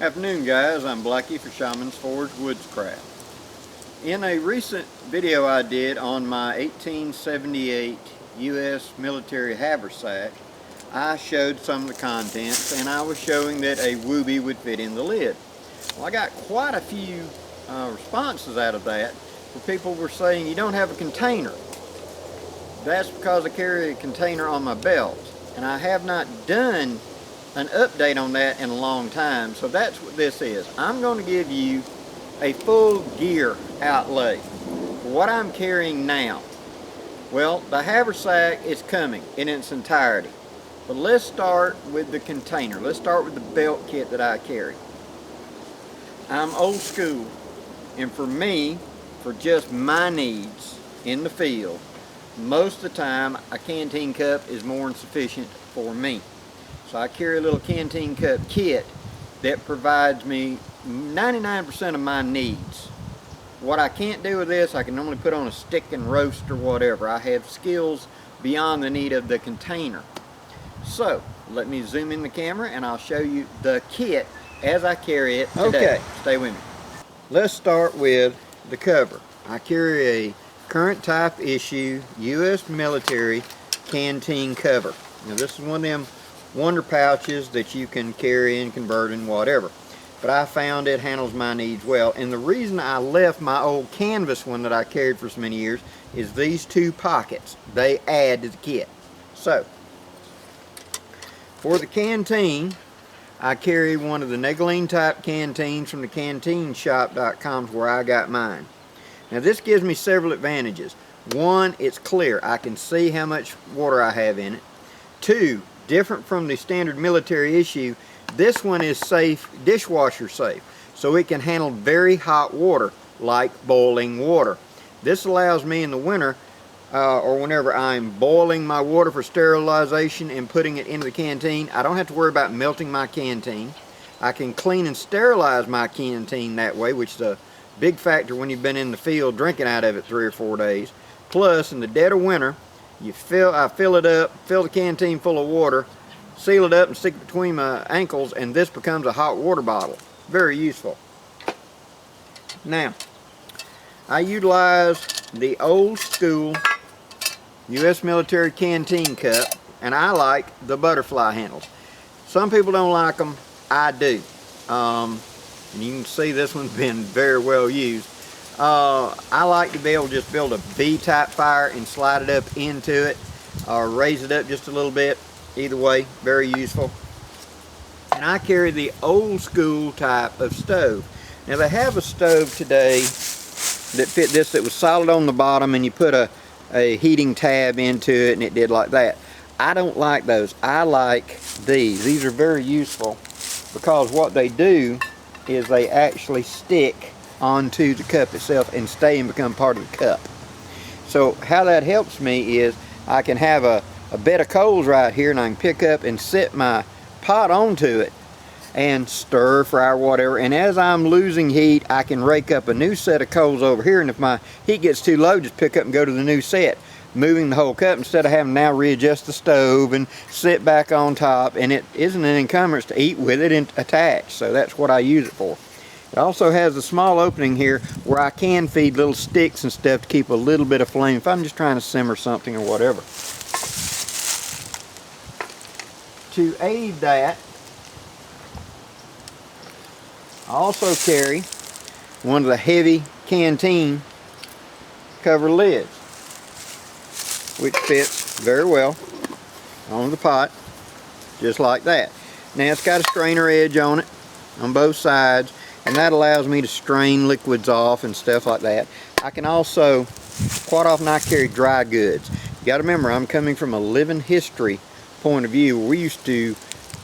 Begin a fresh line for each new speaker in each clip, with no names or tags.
Afternoon guys, I'm Blackie for Shaman's Forge Woodscraft. In a recent video I did on my 1878 U.S. military haversack, I showed some of the contents and I was showing that a Wooby would fit in the lid. Well, I got quite a few responses out of that where people were saying you don't have a container. That's because I carry a container on my belt, and I have not done an update on that in a long time. So that's what this is. I'm going to give you a full gear outlay for what I'm carrying now. Well, the haversack is coming in its entirety, but let's start with the container. Let's start with the belt kit that I carry. I'm old school, and for me, for just my needs in the field, most of the time a Canteen cup is more than sufficient for me. So I carry a little Canteen cup kit that provides me 99% of my needs. What I can't do with this, I can normally put on a stick and roast or whatever. I have skills beyond the need of the container. So let me zoom in the camera and I'll show you the kit as I carry it today. Okay, stay with me. Let's start with the cover. I carry a current type issue U.S. military Canteen cover. Now this is one of them wonder pouches that you can carry and convert and whatever, but I found it handles my needs well. And the reason I left my old canvas one that I carried for so many years is these two pockets. They add to the kit. So for the Canteen, I carry one of the Negligee type canteens from the canteenshop.com, where I got mine. Now this gives me several advantages. One, it's clear. I can see how much water I have in it. Two, different from the standard military issue, this one is safe, dishwasher safe, so it can handle very hot water like boiling water. This allows me in the winter or whenever I'm boiling my water for sterilization and putting it into the canteen, I don't have to worry about melting my canteen. I can clean and sterilize my canteen that way, which is a big factor when you've been in the field drinking out of it 3 or 4 days. Plus, in the dead of winter, I fill it up, fill the canteen full of water, seal it up and stick it between my ankles, and this becomes a hot water bottle. Very useful. Now, I utilize the old school U.S. military Canteen cup, and I like the butterfly handles. Some people don't like them. I do. And you can see this one's been very well used. I like to be able to just build a V-type fire and slide it up into it, or raise it up just a little bit. Either way, very useful. And I carry the old school type of stove. Now they have a stove today that fit this, that was solid on the bottom, and you put a heating tab into it and it did like that. I don't like those. I like these. These are very useful because what they do is they actually stick onto the cup itself and stay and become part of the cup. So how that helps me is I can have a bed of coals right here, and I can pick up and set my pot onto it and stir, fry, or whatever, and as I'm losing heat, I can rake up a new set of coals over here, and if my heat gets too low, just pick up and go to the new set, moving the whole cup instead of having to now readjust the stove and sit back on top. And it isn't an encumbrance to eat with it and attach, so that's what I use it for. It also has a small opening here where I can feed little sticks and stuff to keep a little bit of flame if I'm just trying to simmer something or whatever. To aid that, I also carry one of the heavy Canteen cover lids, which fits very well on the pot, just like that. Now it's got a strainer edge on it on both sides, and that allows me to strain liquids off and stuff like that. I can also, quite often I carry dry goods. You got to remember, I'm coming from a living history point of view. We used to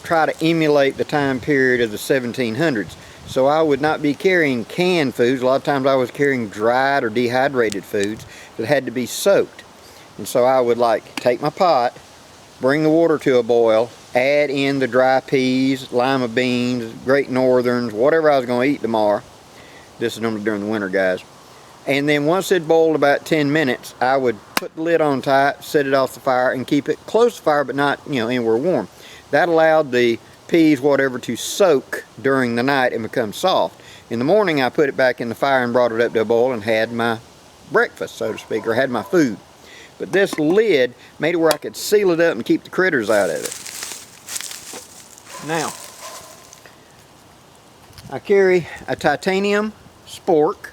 try to emulate the time period of the 1700s. So I would not be carrying canned foods. A lot of times I was carrying dried or dehydrated foods that had to be soaked. And so I would take my pot, bring the water to a boil, add in the dry peas, lima beans, Great Northerns, whatever I was going to eat tomorrow. This is normally during the winter, guys. And then once it boiled about 10 minutes, I would put the lid on tight, set it off the fire, and keep it close to the fire, but not, anywhere warm. That allowed the peas, whatever, to soak during the night and become soft. In the morning, I put it back in the fire and brought it up to a boil and had my breakfast, so to speak, or had my food. But this lid made it where I could seal it up and keep the critters out of it. Now, I carry a titanium spork.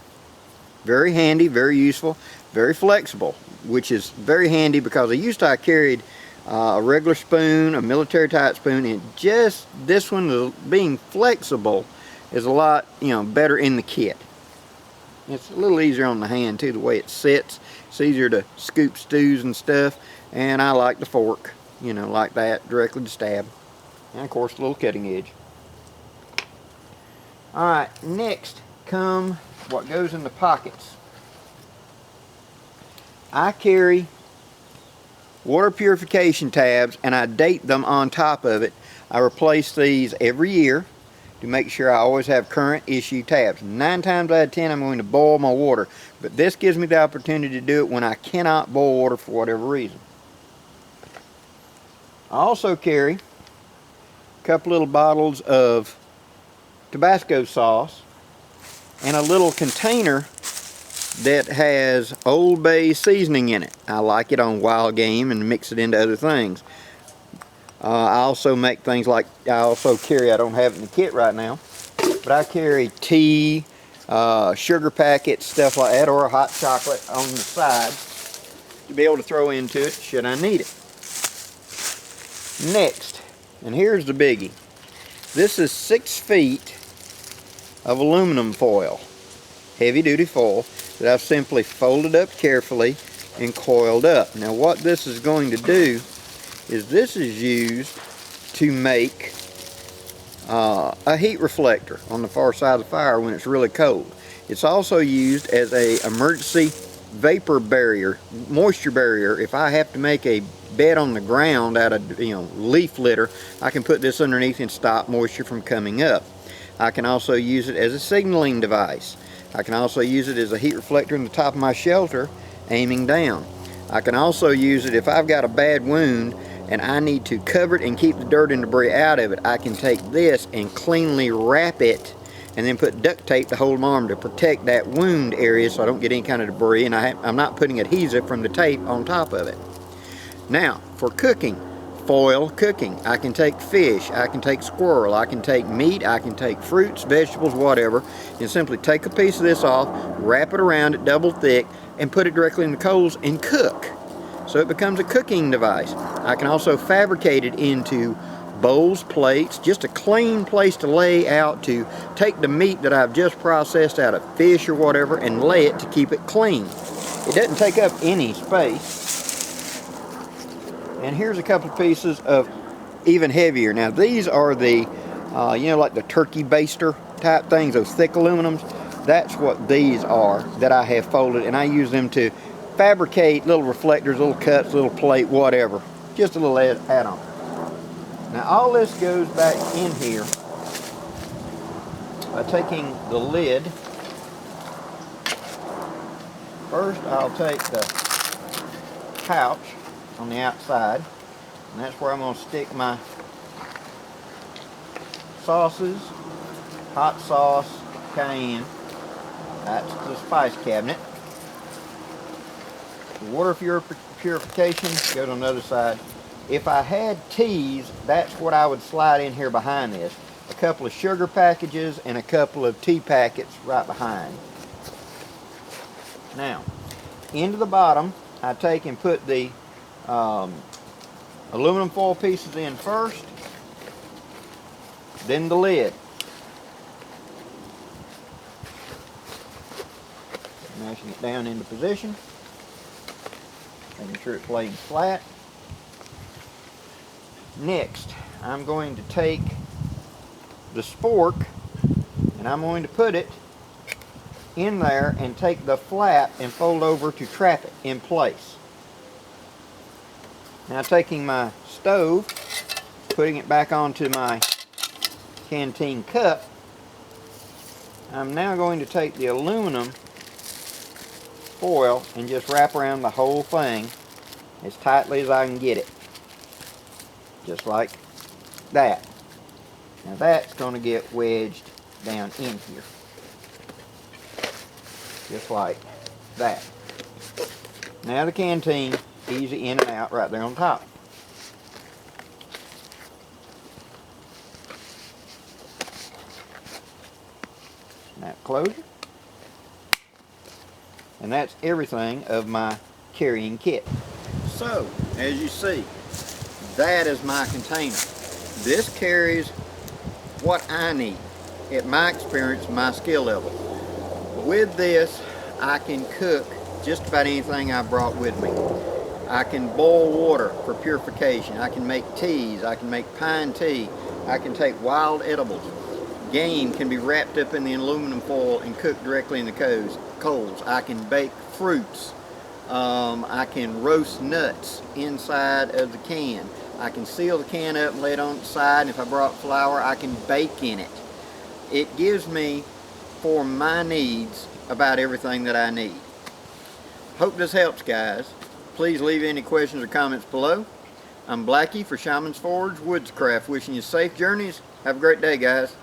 Very handy, very useful, very flexible, which is very handy because I carried a regular spoon, a military type spoon, and just this one being flexible is a lot, better in the kit. It's a little easier on the hand too, the way it sits. It's easier to scoop stews and stuff, and I like the fork, like that, directly to stab. And of course, a little cutting edge. Alright, next come what goes in the pockets. I carry water purification tabs, and I date them on top of it. I replace these every year to make sure I always have current issue tabs. 9 times out of 10 I'm going to boil my water, but this gives me the opportunity to do it when I cannot boil water for whatever reason. I also carry a couple little bottles of Tabasco sauce and a little container that has Old Bay seasoning in it. I like it on wild game and mix it into other things. I also make things like, I don't have it in the kit right now, but I carry tea, sugar packets, stuff like that, or a hot chocolate on the side to be able to throw into it should I need it. Next, and here's the biggie. This is 6 feet of aluminum foil, heavy duty foil, that I've simply folded up carefully and coiled up. Now what this is going to do is this is used to make a heat reflector on the far side of the fire when it's really cold. It's also used as a emergency vapor barrier, moisture barrier. If I have to make a bed on the ground out of leaf litter, I can put this underneath and stop moisture from coming up. I can also use it as a signaling device. I can also use it as a heat reflector in the top of my shelter aiming down. I can also use it if I've got a bad wound and I need to cover it and keep the dirt and debris out of it. I can take this and cleanly wrap it and then put duct tape to hold my arm to protect that wound area so I don't get any kind of debris, and I'm not putting adhesive from the tape on top of it. Now, for cooking, foil cooking. I can take fish, I can take squirrel, I can take meat, I can take fruits, vegetables, whatever, and simply take a piece of this off, wrap it around it double thick, and put it directly in the coals and cook. So it becomes a cooking device. I can also fabricate it into bowls, plates, just a clean place to lay out to take the meat that I've just processed out of fish or whatever and lay it to keep it clean. It doesn't take up any space. And here's a couple of pieces of even heavier. Now these are the, like the turkey baster type things, those thick aluminums. That's what these are that I have folded, and I use them to fabricate little reflectors, little cups, little plate, whatever. Just a little add-on. Now all this goes back in here by taking the lid. First I'll take the pouch on the outside, and that's where I'm going to stick my sauces, hot sauce, cayenne. That's the spice cabinet. The water purification goes on the other side. If I had teas, that's what I would slide in here behind this. A couple of sugar packages and a couple of tea packets right behind. Now, into the bottom, I take and put the aluminum foil pieces in first, then the lid. Mashing it down into position, making sure it's laying flat. Next, I'm going to take the spork and I'm going to put it in there and take the flap and fold over to trap it in place. Now taking my stove, putting it back onto my canteen cup, I'm now going to take the aluminum foil and just wrap around the whole thing as tightly as I can get it. Just like that. Now that's going to get wedged down in here. Just like that. Now the canteen, easy in and out right there on top. Snap closure. And that's everything of my carrying kit. So, as you see, that is my container. This carries what I need, at my experience, my skill level. With this, I can cook just about anything I brought with me. I can boil water for purification. I can make teas. I can make pine tea. I can take wild edibles. Game can be wrapped up in the aluminum foil and cooked directly in the coals. I can bake fruits. I can roast nuts inside of the can. I can seal the can up and lay it on the side, and if I brought flour, I can bake in it. It gives me, for my needs, about everything that I need. Hope this helps, guys. Please leave any questions or comments below. I'm Blackie for Shaman's Forge Woodscraft, wishing you safe journeys. Have a great day, guys.